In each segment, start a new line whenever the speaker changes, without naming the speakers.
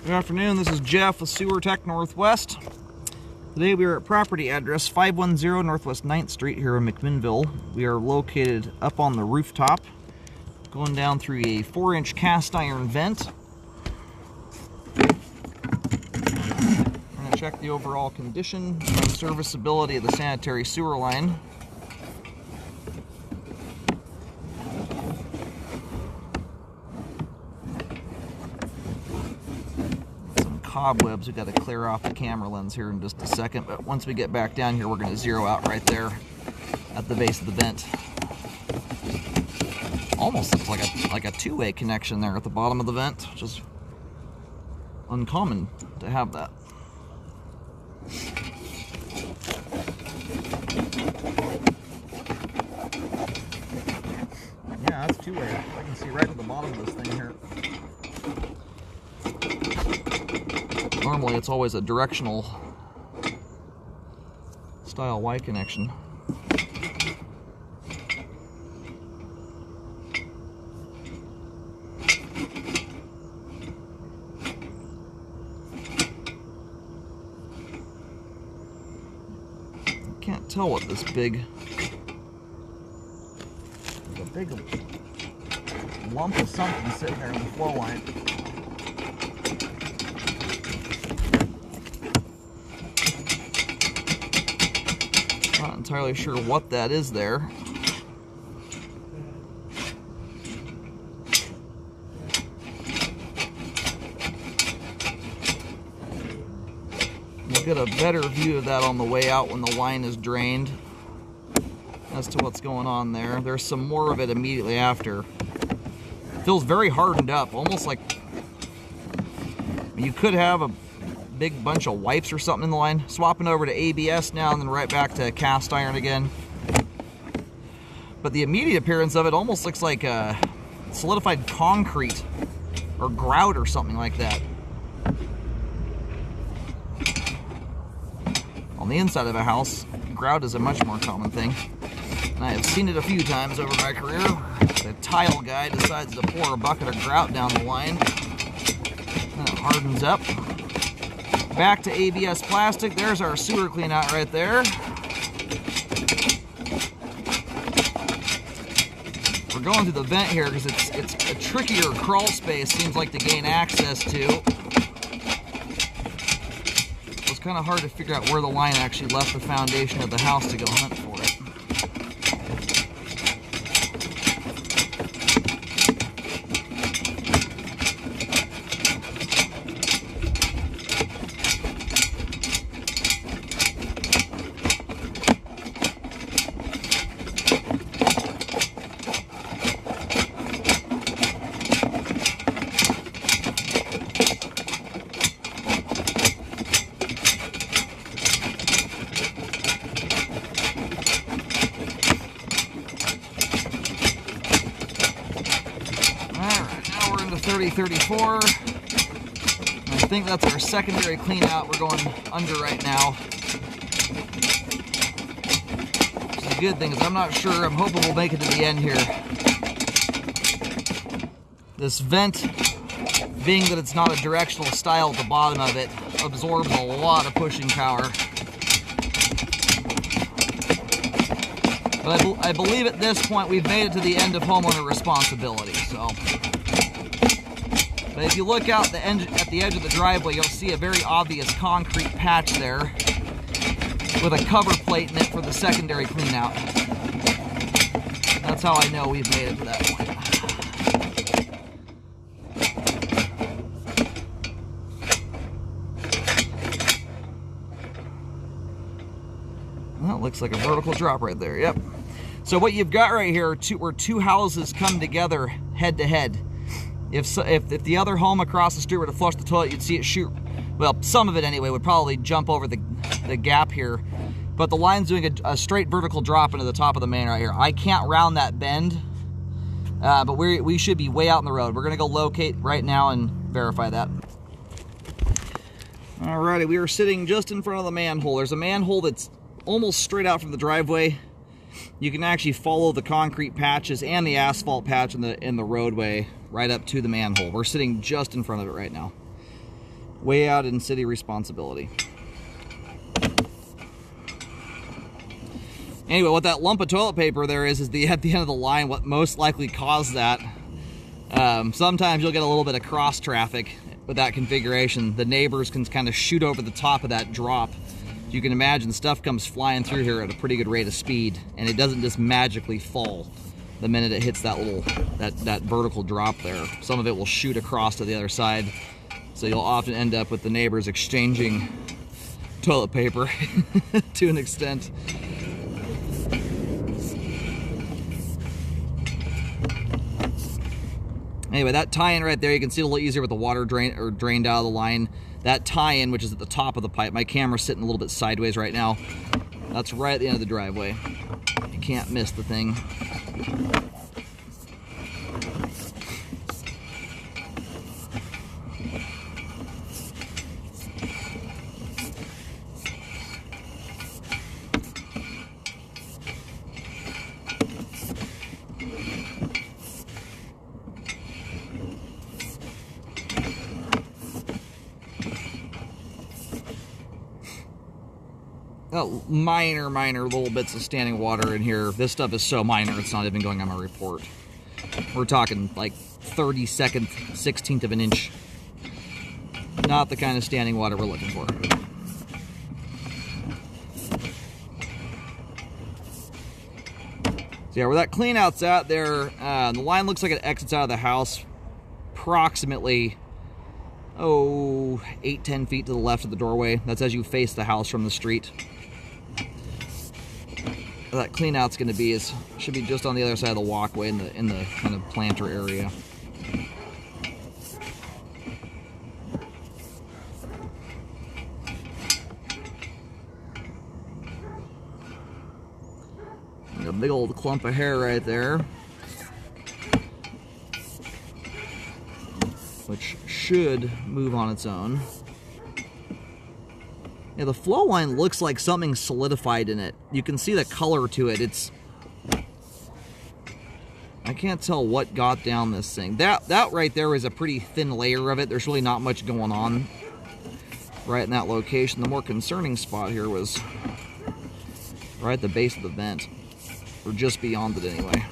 Good afternoon, this is Jeff with Sewer Tech Northwest. Today we are at property address 510 Northwest 9th Street here in McMinnville. We are located up on the rooftop, going down through a 4-inch cast iron vent. We're going to check the overall condition and serviceability of the sanitary sewer line. Cobwebs we got to clear off the camera lens here in just a second, but once we get back down here we're going to zero out right there at the base of the vent. Almost looks like a two-way connection there at the bottom of the vent, which is uncommon to have that. Yeah, that's two-way. I can see right at the bottom of this thing here. Normally it's always a directional style Y connection. Can't tell what this big, there's a big lump of something sitting there in the flow line. Not entirely sure what that is there. We'll get a better view of that on the way out when the line is drained as to what's going on there. There's some more of it immediately after. It feels very hardened up, almost like you could have a big bunch of wipes or something in the line. Swapping over to ABS now and then right back to cast iron again. But the immediate appearance of it almost looks like solidified concrete or grout or something like that. On the inside of a house, grout is a much more common thing. And I have seen it a few times over my career. The tile guy decides to pour a bucket of grout down the line and it hardens up. Back to ABS plastic. There's our sewer clean out right there. We're going through the vent here because it's a trickier crawl space, seems like, to gain access to. It was kind of hard to figure out where the line actually left the foundation of the house to go hunt for it. Alright, now we're into 3034. I think that's our secondary clean out we're going under right now. Which is a good thing, because I'm not sure. I'm hoping we'll make it to the end here. This vent, being that it's not a directional style at the bottom of it, absorbs a lot of pushing power. But I believe at this point we've made it to the end of homeowner responsibility. So, but if you look out at the edge of the driveway, you'll see a very obvious concrete patch there with a cover plate in it for the secondary clean out. That's how I know we've made it to that point. Well, looks like a vertical drop right there. Yep. So what you've got right here where two houses come together head to head. If the other home across the street were to flush the toilet, you'd see it shoot. Well, some of it anyway would probably jump over the gap here. But the line's doing a straight vertical drop into the top of the main right here. I can't round that bend, but we should be way out in the road. We're gonna go locate right now and verify that. Alrighty, we are sitting just in front of the manhole. There's a manhole that's almost straight out from the driveway. You can actually follow the concrete patches and the asphalt patch in the roadway right up to the manhole. We're sitting just in front of it right now. Way out in city responsibility. Anyway, what that lump of toilet paper there is at the end of the line, what most likely caused that. Sometimes you'll get a little bit of cross traffic with that configuration. The neighbors can kind of shoot over the top of that drop. You can imagine stuff comes flying through here at a pretty good rate of speed, and it doesn't just magically fall the minute it hits that little that vertical drop there. Some of it will shoot across to the other side, so you'll often end up with the neighbors exchanging toilet paper to an extent. Anyway, that tie-in right there, you can see it a little easier with the water drained out of the line. That tie-in, which is at the top of the pipe, my camera's sitting a little bit sideways right now. That's right at the end of the driveway. You can't miss the thing. Minor little bits of standing water in here. This stuff is so minor, it's not even going on my report. We're talking like 32nd, 16th of an inch. Not the kind of standing water we're looking for. So yeah, where that clean out's at there, the line looks like it exits out of the house approximately 8-10 feet to the left of the doorway. That's as you face the house from the street. Where that clean out's going to be should be just on the other side of the walkway in the kind of planter area. A big old clump of hair right there, which should move on its own. Yeah, the flow line looks like something solidified in it. You can see the color to it. I can't tell what got down this thing. That right there is a pretty thin layer of it. There's really not much going on right in that location. The more concerning spot here was right at the base of the vent, or just beyond it anyway.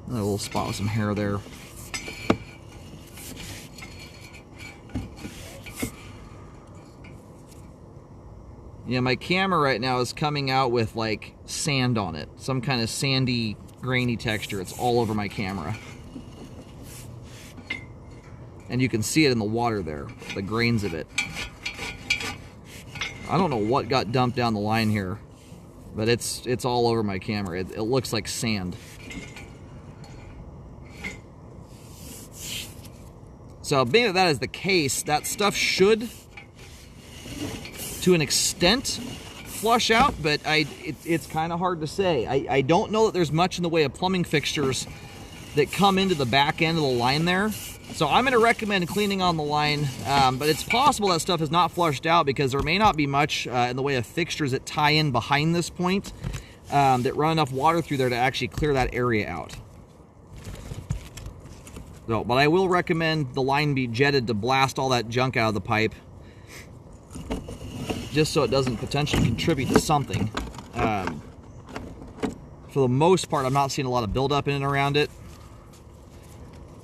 Another little spot with some hair there. Yeah, my camera right now is coming out with like sand on it. Some kind of sandy, grainy texture. It's all over my camera. And you can see it in the water there, the grains of it. I don't know what got dumped down the line here, but it's all over my camera. It looks like sand. So being that is the case, that stuff should, to an extent, flush out, but it's kind of hard to say. I don't know that there's much in the way of plumbing fixtures that come into the back end of the line there. So I'm going to recommend cleaning on the line, but it's possible that stuff is not flushed out because there may not be much in the way of fixtures that tie in behind this point that run enough water through there to actually clear that area out. So, but I will recommend the line be jetted to blast all that junk out of the pipe, just so it doesn't potentially contribute to something. For the most part, I'm not seeing a lot of buildup in and around it.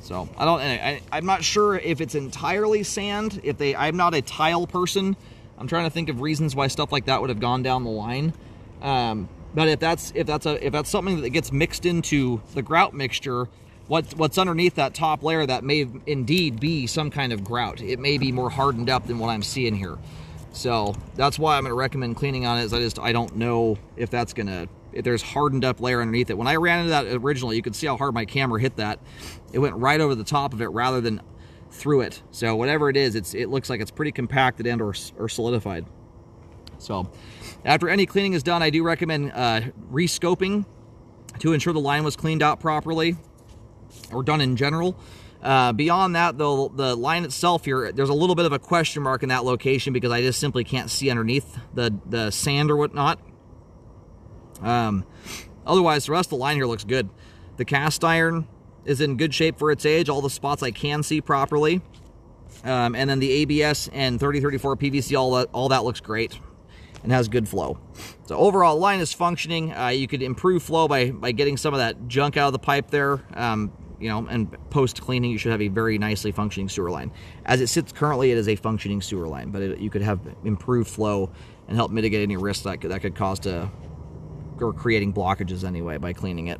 So I'm not sure if it's entirely sand. I'm not a tile person. I'm trying to think of reasons why stuff like that would have gone down the line. But if that's something that gets mixed into the grout mixture, what's underneath that top layer, that may indeed be some kind of grout. It may be more hardened up than what I'm seeing here. So that's why I'm going to recommend cleaning on it. Is I don't know if there's hardened up layer underneath it. When I ran into that originally, you could see how hard my camera hit that. It went right over the top of it rather than through it. So whatever it is, it looks like it's pretty compacted and or solidified. So after any cleaning is done, I do recommend re-scoping to ensure the line was cleaned out properly, or done in general. Beyond that, though, the line itself here, there's a little bit of a question mark in that location because I just simply can't see underneath the sand or whatnot. Otherwise, the rest of the line here looks good. The cast iron is in good shape for its age. All the spots I can see properly. And then the ABS and 3034 PVC, all that looks great and has good flow. So overall, line is functioning. You could improve flow by getting some of that junk out of the pipe there. You know, and post cleaning, you should have a very nicely functioning sewer line. As it sits currently, it is a functioning sewer line, but you could have improved flow and help mitigate any risks that could cause to, or creating blockages anyway by cleaning it.